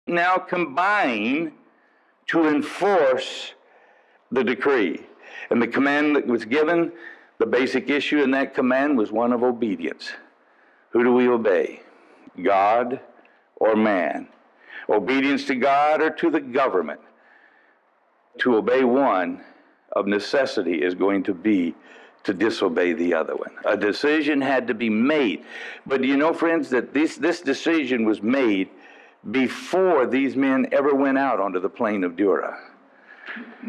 now combine to enforce the decree. And the command that was given, the basic issue in that command was one of obedience. Who do we obey? God or man? Obedience to God or to the government? To obey one of necessity is going to be to disobey the other one. A decision had to be made. But do you know, friends, that this decision was made before these men ever went out onto the plain of Dura.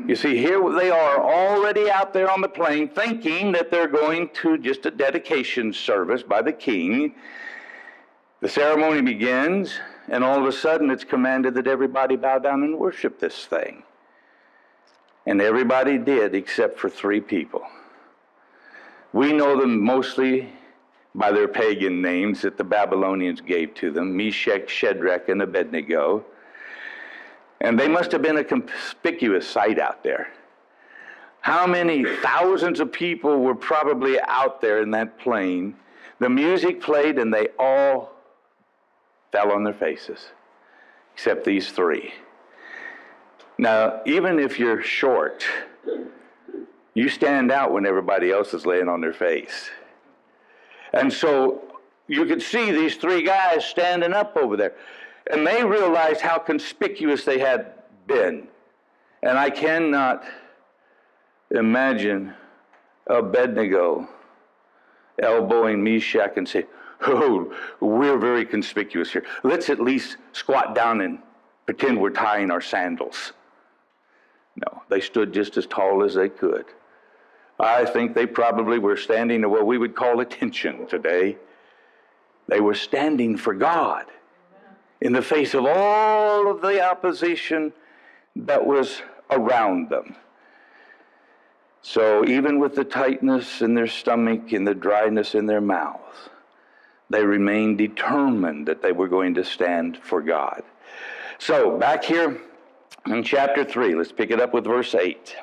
You see, here they are already out there on the plain thinking that they're going to just a dedication service by the king. The ceremony begins, and all of a sudden it's commanded that everybody bow down and worship this thing. And everybody did except for 3 people. We know them mostly by their pagan names that the Babylonians gave to them, Meshach, Shadrach, and Abednego. And they must have been a conspicuous sight out there. How many thousands of people were probably out there in that plain? The music played and they all fell on their faces, except these 3. Now, even if you're short, you stand out when everybody else is laying on their face. And so you could see these 3 guys standing up over there. And they realized how conspicuous they had been. And I cannot imagine Abednego elbowing Meshach and say, "Oh, we're very conspicuous here. Let's at least squat down and pretend we're tying our sandals." No, they stood just as tall as they could. I think they probably were standing at what we would call attention today. They were standing for God in the face of all of the opposition that was around them. So even with the tightness in their stomach and the dryness in their mouth, they remained determined that they were going to stand for God. So back here in chapter 3, let's pick it up with verse 8.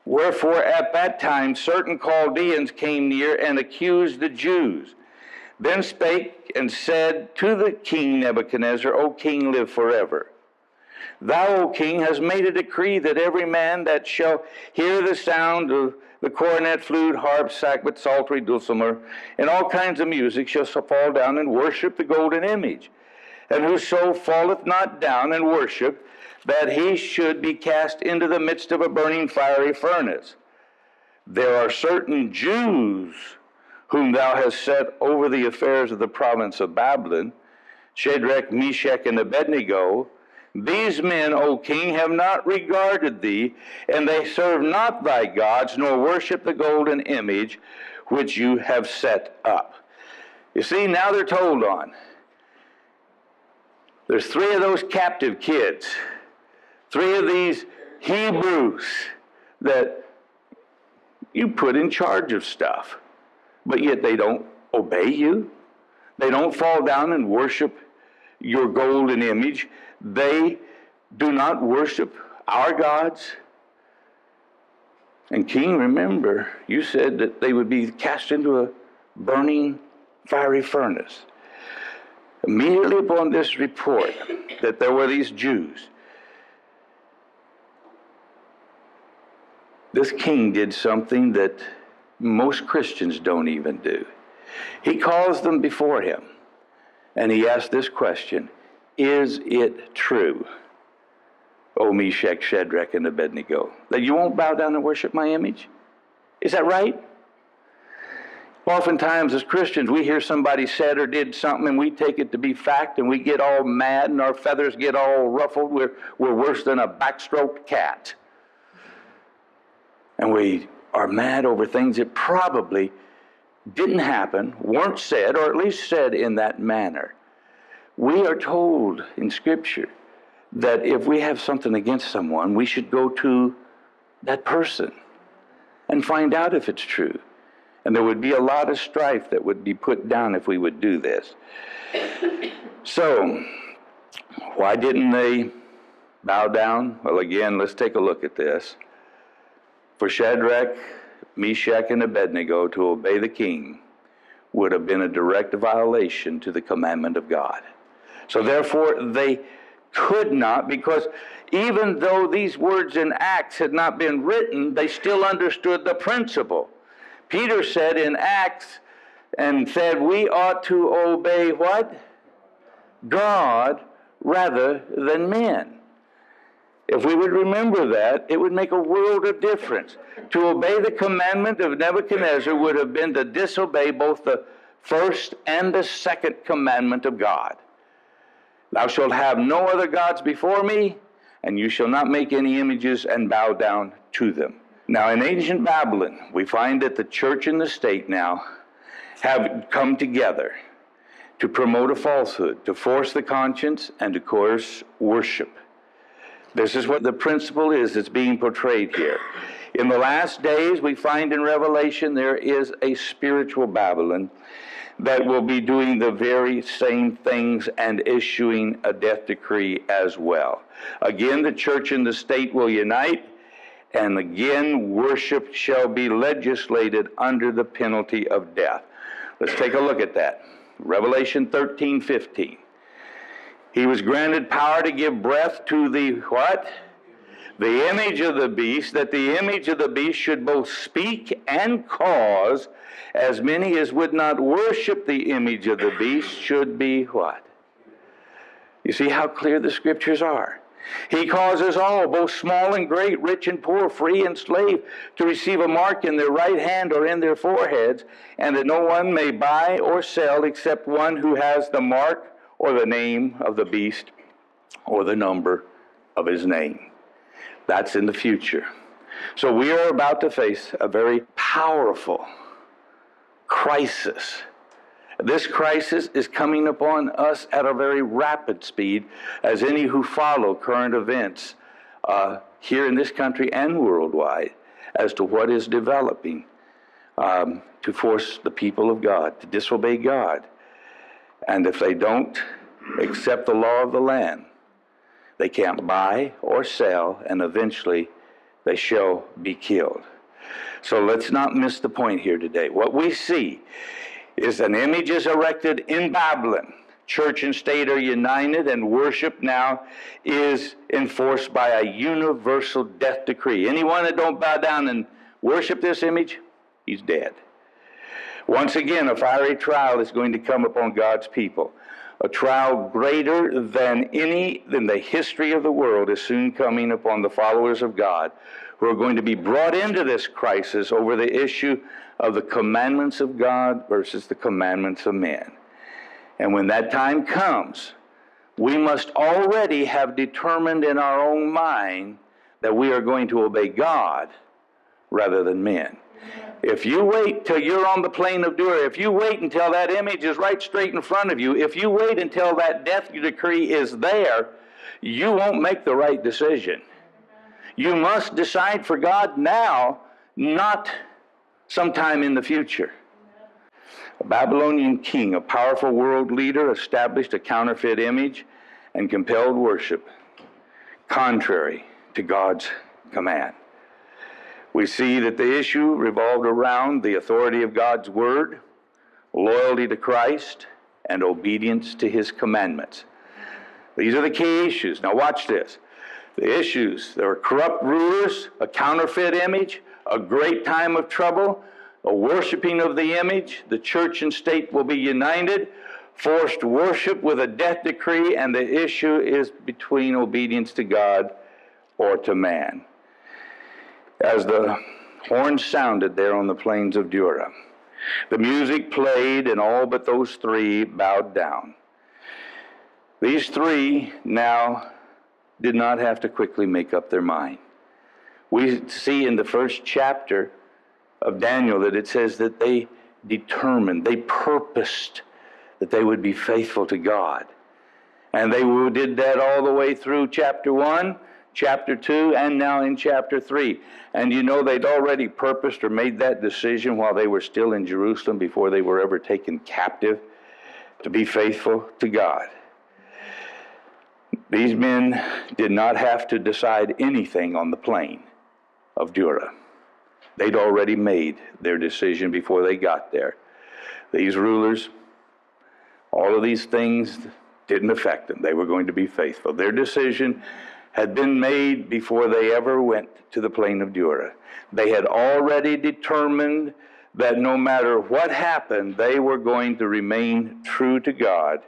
"Wherefore at that time certain Chaldeans came near and accused the Jews. Then spake and said to the king Nebuchadnezzar, O king, live forever. Thou, O king, hast made a decree that every man that shall hear the sound of the cornet, flute, harp, sackbut, psaltery, dulcimer, and all kinds of music shall fall down and worship the golden image. And whoso falleth not down and worship, that he should be cast into the midst of a burning fiery furnace. There are certain Jews whom thou hast set over the affairs of the province of Babylon, Shadrach, Meshach, and Abednego. These men, O king, have not regarded thee, and they serve not thy gods, nor worship the golden image which you have set up." You see, now they're told on. There's 3 of those captive kids, 3 of these Hebrews that you put in charge of stuff. But yet they don't obey you. They don't fall down and worship your golden image. They do not worship our gods. And king, remember, you said that they would be cast into a burning fiery furnace. Immediately upon this report that there were these Jews, this king did something that most Christians don't even do. He calls them before him, and he asks this question, "Is it true, O Meshach, Shadrach, and Abednego, that you won't bow down and worship my image? Is that right?" Oftentimes as Christians, we hear somebody said or did something, and we take it to be fact, and we get all mad, and our feathers get all ruffled. We're worse than a backstroked cat. And we are mad over things that probably didn't happen, weren't said, or at least said in that manner. We are told in Scripture that if we have something against someone, we should go to that person and find out if it's true. And there would be a lot of strife that would be put down if we would do this. So, why didn't they bow down? Well, again, let's take a look at this. For Shadrach, Meshach, and Abednego to obey the king would have been a direct violation to the commandment of God. So therefore, they could not, because even though these words in Acts had not been written, they still understood the principle. Peter said in Acts, and said, we ought to obey what? God rather than men. If we would remember that, it would make a world of difference. To obey the commandment of Nebuchadnezzar would have been to disobey both the first and the second commandment of God. Thou shalt have no other gods before me, and you shall not make any images and bow down to them. Now, in ancient Babylon, we find that the church and the state now have come together to promote a falsehood, to force the conscience, and to coerce worship. This is what the principle is that's being portrayed here. In the last days, we find in Revelation there is a spiritual Babylon that will be doing the very same things and issuing a death decree as well. Again, the church and the state will unite, and again, worship shall be legislated under the penalty of death. Let's take a look at that. Revelation 13:15. He was granted power to give breath to the what? The image of the beast, that the image of the beast should both speak and cause as many as would not worship the image of the beast should be what? You see how clear the scriptures are. He causes all, both small and great, rich and poor, free and slave, to receive a mark in their right hand or in their foreheads, and that no one may buy or sell except one who has the mark or the name of the beast or the number of his name. That's in the future. So we are about to face a very powerful crisis. This crisis is coming upon us at a very rapid speed, as any who follow current events here in this country and worldwide as to what is developing to force the people of God to disobey God. And if they don't accept the law of the land, they can't buy or sell, and eventually they shall be killed. So let's not miss the point here today. What we see is an image is erected in Babylon. Church and state are united, and worship now is enforced by a universal death decree. Anyone that don't bow down and worship this image, he's dead. Once again, a fiery trial is going to come upon God's people. A trial greater than any in the history of the world is soon coming upon the followers of God, who are going to be brought into this crisis over the issue of the commandments of God versus the commandments of men. And when that time comes, we must already have determined in our own mind that we are going to obey God rather than men. If you wait till you're on the plain of Dura, if you wait until that image is right straight in front of you, if you wait until that death decree is there, you won't make the right decision. You must decide for God now, not sometime in the future. A Babylonian king, a powerful world leader, established a counterfeit image and compelled worship, contrary to God's command. We see that the issue revolved around the authority of God's word, loyalty to Christ, and obedience to his commandments. These are the key issues. Now watch this. The issues, there were corrupt rulers, a counterfeit image, a great time of trouble, a worshiping of the image. The church and state will be united, forced worship with a death decree, and the issue is between obedience to God or to man. As the horns sounded there on the plains of Dura, the music played, and all but those three bowed down. These three now did not have to quickly make up their mind. We see in the first chapter of Daniel that it says that they determined, they purposed that they would be faithful to God. And they did that all the way through chapter 1, chapter 2, and now in chapter 3. And you know, they'd already purposed or made that decision while they were still in Jerusalem, before they were ever taken captive, to be faithful to God. These men did not have to decide anything on the plain of Dura. They'd already made their decision before they got there. These rulers, all of these things Didn't affect them. They were going to be faithful. Their decision had been made before they ever went to the plain of Dura. They had already determined that no matter what happened, they were going to remain true to God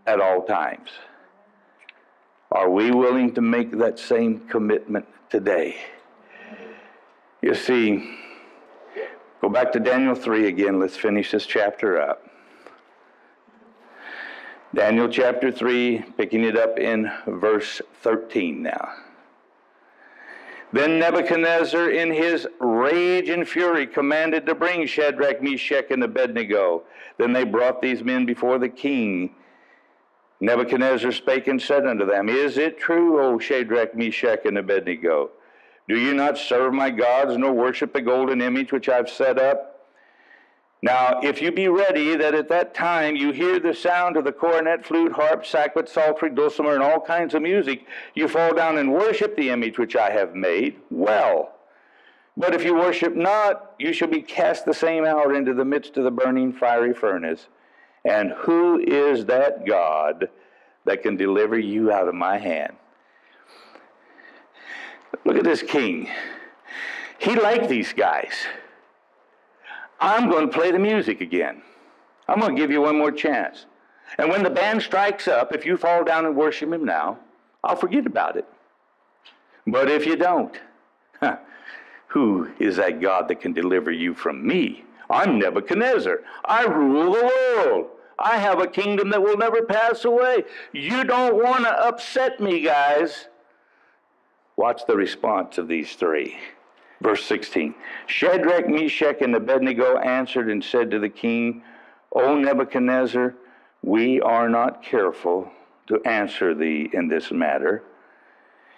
at all times. Are we willing to make that same commitment today? You see, go back to Daniel 3 again. Let's finish this chapter up. Daniel chapter 3, picking it up in verse 13 now. Then Nebuchadnezzar, in his rage and fury, commanded to bring Shadrach, Meshach, and Abednego. Then they brought these men before the king. Nebuchadnezzar spake and said unto them, Is it true, O Shadrach, Meshach, and Abednego? Do you not serve my gods, nor worship the golden image which I've set up? Now, if you be ready, that at that time you hear the sound of the cornet, flute, harp, sackbut, psaltery, dulcimer, and all kinds of music, you fall down and worship the image which I have made, well. But if you worship not, you shall be cast the same hour into the midst of the burning fiery furnace. And who is that God that can deliver you out of my hand? Look at this king. He liked these guys. I'm going to play the music again. I'm going to give you one more chance. And when the band strikes up, if you fall down and worship him now, I'll forget about it. But if you don't, who is that God that can deliver you from me? I'm Nebuchadnezzar. I rule the world. I have a kingdom that will never pass away. You don't want to upset me, guys. Watch the response of these three. Verse 16, Shadrach, Meshach, and Abednego answered and said to the king, O Nebuchadnezzar, we are not careful to answer thee in this matter.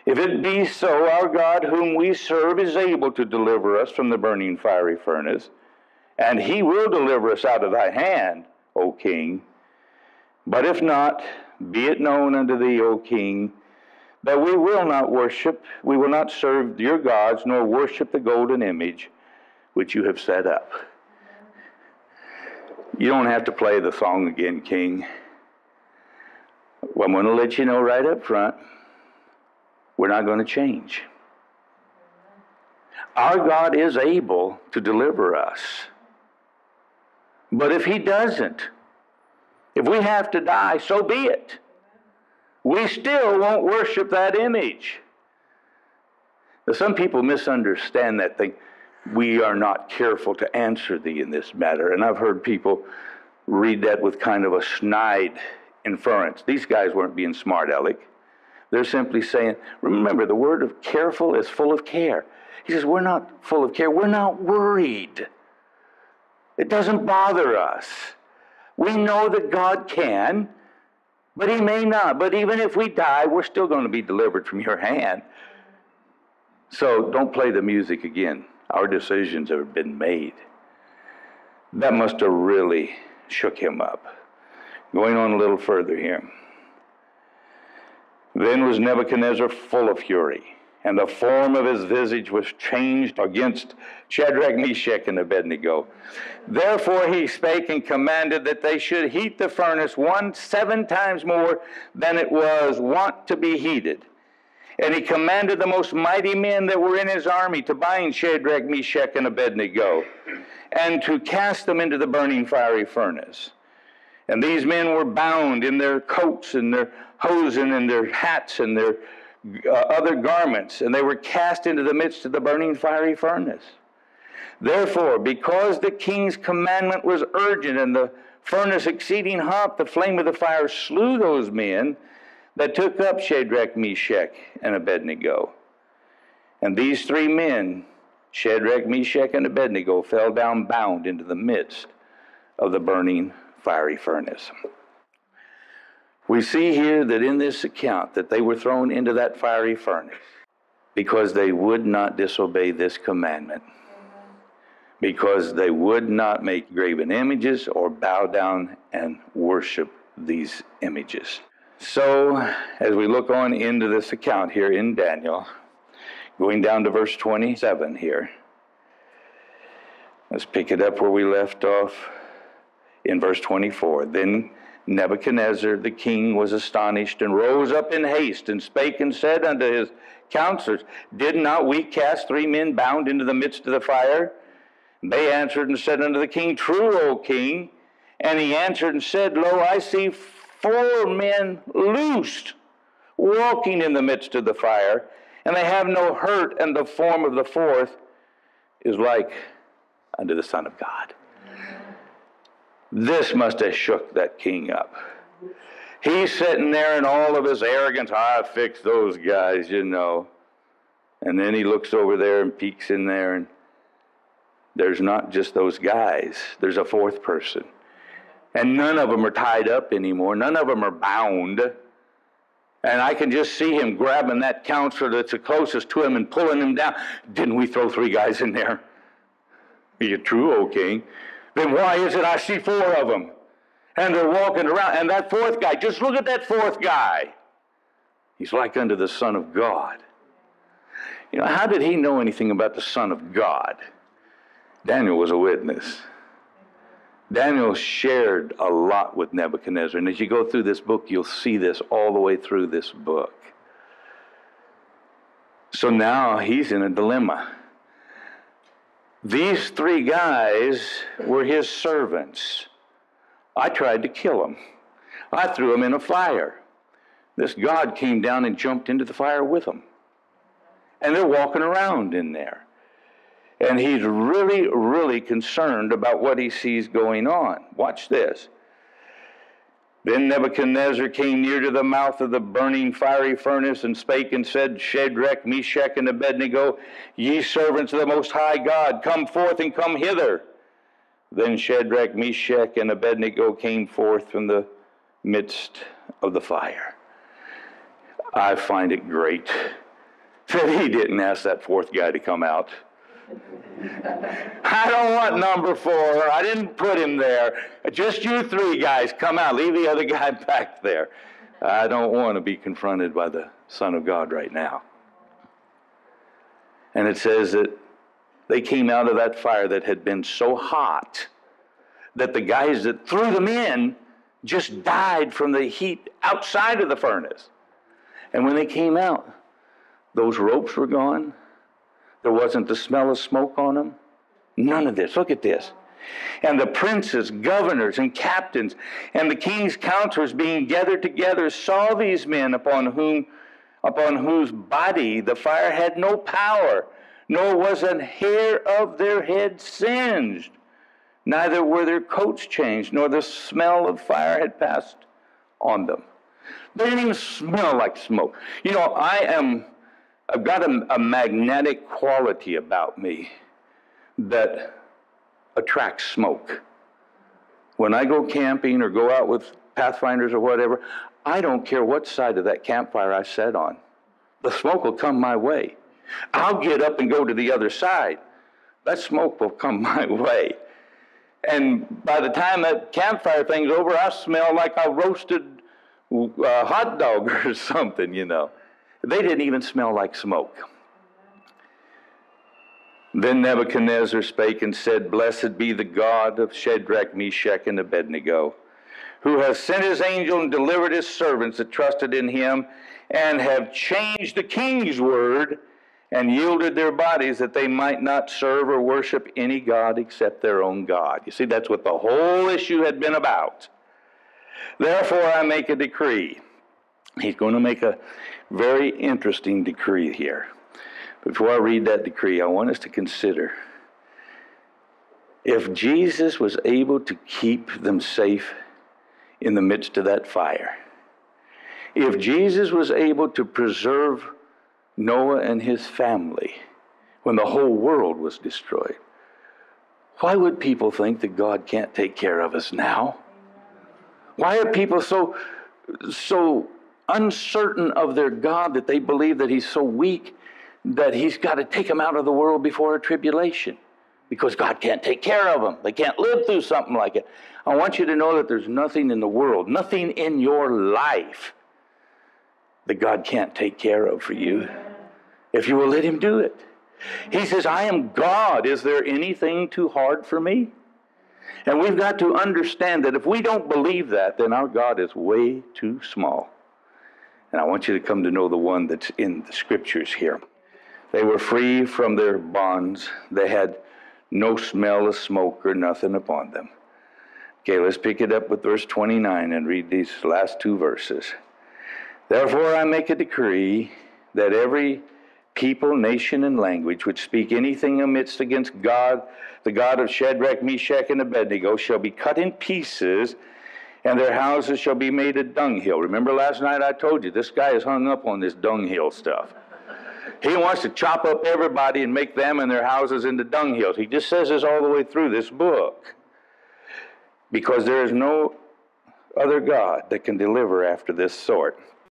If it be so, our God whom we serve is able to deliver us from the burning fiery furnace, and he will deliver us out of thy hand, O king. But if not, be it known unto thee, O king, that we will not serve your gods, nor worship the golden image which you have set up. You don't have to play the song again, king. Well, I'm going to let you know right up front, we're not going to change. Our God is able to deliver us. But if he doesn't, if we have to die, so be it. We still won't worship that image. Now, some people misunderstand that thing. We are not careful to answer thee in this matter. And I've heard people read that with kind of a snide inference. These guys weren't being smart aleck. They're simply saying, remember, the word of careful is full of care. He says, we're not full of care. We're not worried. It doesn't bother us. We know that God can, but he may not. But even if we die, we're still going to be delivered from your hand. So don't play the music again. Our decisions have been made. That must have really shook him up. Going on a little further here. Then was Nebuchadnezzar full of fury, and the form of his visage was changed against Shadrach, Meshach, and Abednego. Therefore he spake and commanded that they should heat the furnace 7 times more than it was wont to be heated. And he commanded the most mighty men that were in his army to bind Shadrach, Meshach, and Abednego, and to cast them into the burning fiery furnace. And these men were bound in their coats and their hosen and their hats and their other garments, and they were cast into the midst of the burning fiery furnace. Therefore, because the king's commandment was urgent, and the furnace exceeding hot, the flame of the fire slew those men that took up Shadrach, Meshach, and Abednego. And these 3 men, Shadrach, Meshach, and Abednego, fell down bound into the midst of the burning fiery furnace. We see here that in this account that they were thrown into that fiery furnace because they would not disobey this commandment, because they would not make graven images or bow down and worship these images. So, as we look on into this account here in Daniel, going down to verse 27 here, let's pick it up where we left off in verse 24. Then Nebuchadnezzar the king was astonished, and rose up in haste, and spake and said unto his counselors, Did not we cast 3 men bound into the midst of the fire? And they answered and said unto the king, True, O king. And he answered and said, Lo, I see 4 men loosed, walking in the midst of the fire, and they have no hurt, and the form of the 4th is like unto the Son of God. This must have shook that king up. He's sitting there in all of his arrogance. I fixed those guys, you know. And then he looks over there and peeks in there, and there's not just those guys. There's a 4th person. And none of them are tied up anymore. None of them are bound. And I can just see him grabbing that counselor that's the closest to him and pulling him down. Didn't we throw 3 guys in there? Are you true, O king? Then why is it I see 4 of them? And they're walking around. And that 4th guy, just look at that 4th guy. He's like unto the Son of God. You know, how did he know anything about the Son of God? Daniel was a witness. Daniel shared a lot with Nebuchadnezzar. And as you go through this book, you'll see this all the way through this book. So now he's in a dilemma. These 3 guys were his servants. I tried to kill them. I threw them in a fire. This God came down and jumped into the fire with them. And they're walking around in there. And he's really, really concerned about what he sees going on. Watch this. Then Nebuchadnezzar came near to the mouth of the burning fiery furnace, and spake and said, Shadrach, Meshach, and Abednego, ye servants of the Most High God, come forth and come hither. Then Shadrach, Meshach, and Abednego came forth from the midst of the fire. I find it great that he didn't ask that 4th guy to come out. I don't want number 4. I didn't put him there. Just you 3 guys, come out. Leave the other guy back there. I don't want to be confronted by the Son of God right now. And it says that they came out of that fire that had been so hot that the guys that threw them in just died from the heat outside of the furnace. And when they came out, those ropes were gone. There wasn't the smell of smoke on them. None of this. Look at this. And the princes, governors, and captains, and the king's counselors being gathered together saw these men upon whose body the fire had no power, nor was an hair of their head singed. Neither were their coats changed, nor the smell of fire had passed on them. They didn't even smell like smoke. You know, I've got a magnetic quality about me that attracts smoke. When I go camping or go out with pathfinders or whatever, I don't care what side of that campfire I sit on. The smoke will come my way. I'll get up and go to the other side. That smoke will come my way. And by the time that campfire thing's over, I smell like a roasted hot dog or something, you know. They didn't even smell like smoke. Then Nebuchadnezzar spake and said, Blessed be the God of Shadrach, Meshach, and Abednego, who has sent his angel and delivered his servants that trusted in him, and have changed the king's word, and yielded their bodies that they might not serve or worship any god except their own God. You see, that's what the whole issue had been about. Therefore I make a decree. He's going to make a very interesting decree here. Before I read that decree, I want us to consider, if Jesus was able to keep them safe in the midst of that fire, if Jesus was able to preserve Noah and his family when the whole world was destroyed, why would people think that God can't take care of us now? Why are people so uncertain of their God that they believe that he's so weak that he's got to take them out of the world before a tribulation because God can't take care of them? They can't live through something like it. I want you to know that there's nothing in the world, nothing in your life that God can't take care of for you if you will let him do it. He says, I am God. Is there anything too hard for me? And we've got to understand that if we don't believe that, then our God is way too small. And I want you to come to know the one that's in the scriptures here. They were free from their bonds. They had no smell of smoke or nothing upon them. Okay, let's pick it up with verse 29 and read these last two verses. Therefore I make a decree that every people, nation, and language which speak anything amidst against God, the God of Shadrach, Meshach, and Abednego, shall be cut in pieces, and their houses shall be made a dunghill. Remember last night I told you, this guy is hung up on this dunghill stuff. He wants to chop up everybody and make them and their houses into dunghills. He just says this all the way through this book. Because there is no other God that can deliver after this sort.